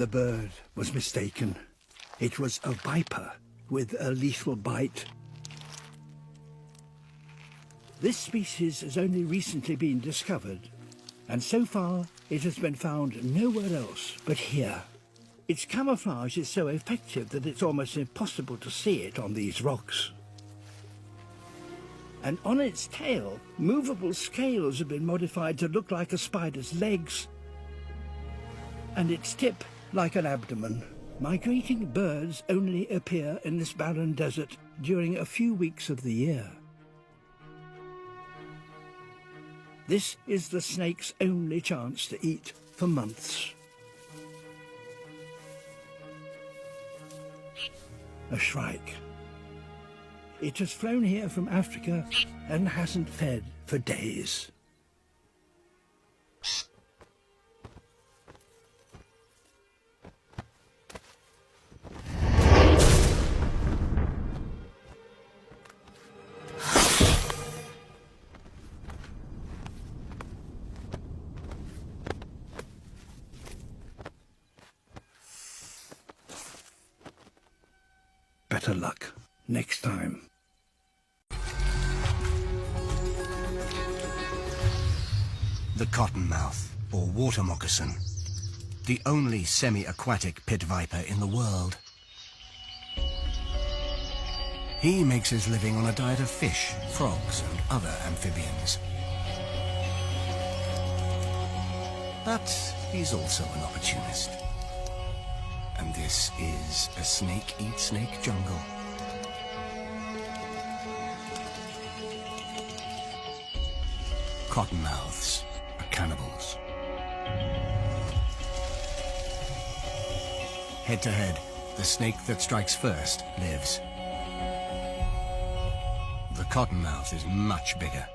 The bird was mistaken. It was a viper with a lethal bite. This species has only recently been discovered, and so far it has been found nowhere else but here. Its camouflage is so effective that it's almost impossible to see it on these rocks. And on its tail, movable scales have been modified to look like a spider's legs, and its tip like an abdomen. Migrating birds only appear in this barren desert during a few weeks of the year. This is the snake's only chance to eat for months. A shrike. It has flown here from Africa and hasn't fed for days. Better luck next time. The cottonmouth, or water moccasin, the only semi-aquatic pit viper in the world. He makes his living on a diet of fish, frogs, and other amphibians. But he's also an opportunist. And this is a snake-eat-snake jungle. Cottonmouths are cannibals. Head to head, the snake that strikes first lives. The cottonmouth is much bigger.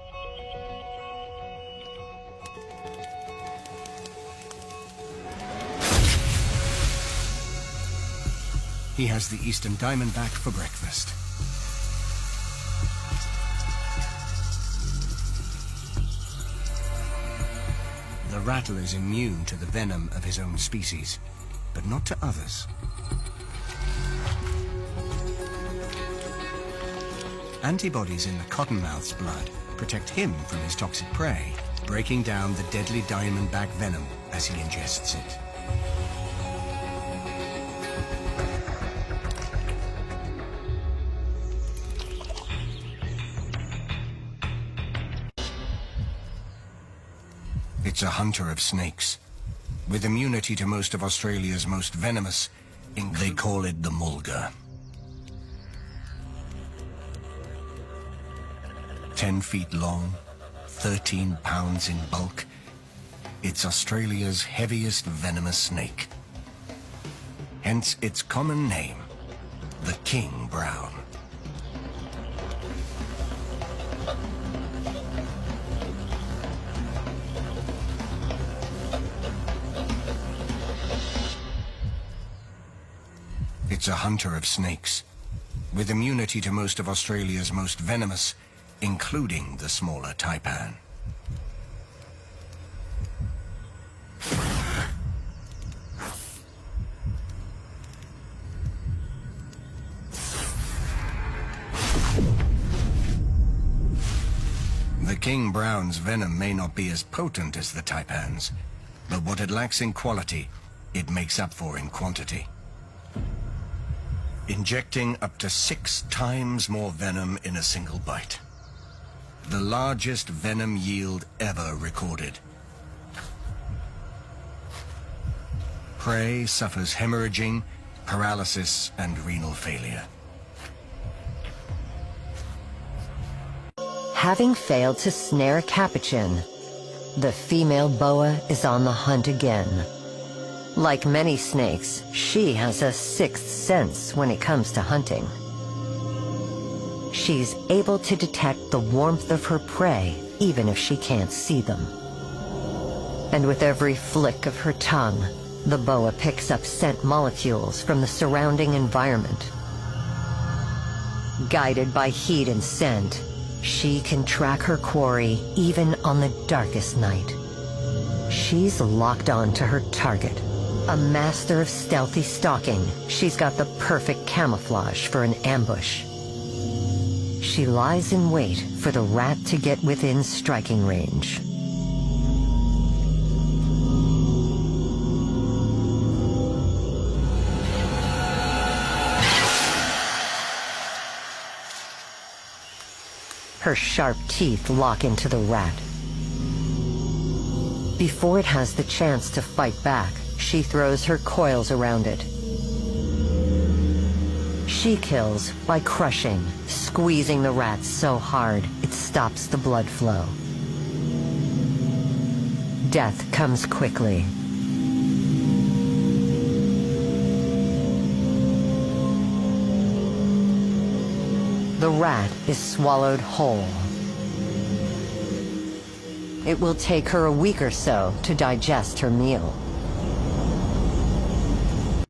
He has the eastern diamondback for breakfast. The rattler is immune to the venom of his own species, but not to others. Antibodies in the cottonmouth's blood protect him from his toxic prey, breaking down the deadly diamondback venom as he ingests it. It's a hunter of snakes, with immunity to most of Australia's most venomous. They call it the mulga. 10 feet long, 13 pounds in bulk. It's Australia's heaviest venomous snake. Hence its common name, the king brown. It's a hunter of snakes, with immunity to most of Australia's most venomous, including the smaller taipan. The king brown's venom may not be as potent as the taipan's, but what it lacks in quality, it makes up for in quantity. Injecting up to 6 times more venom in a single bite. The largest venom yield ever recorded. Prey suffers hemorrhaging, paralysis, and renal failure. Having failed to snare a capuchin, the female boa is on the hunt again. Like many snakes, she has a sixth sense when it comes to hunting. She's able to detect the warmth of her prey, even if she can't see them. And with every flick of her tongue, the boa picks up scent molecules from the surrounding environment. Guided by heat and scent, she can track her quarry even on the darkest night. She's locked on to her target. A master of stealthy stalking, she's got the perfect camouflage for an ambush. She lies in wait for the rat to get within striking range. Her sharp teeth lock into the rat. Before it has the chance to fight back, she throws her coils around it. She kills by crushing, squeezing the rat so hard it stops the blood flow. Death comes quickly. The rat is swallowed whole. It will take her a week or so to digest her meal.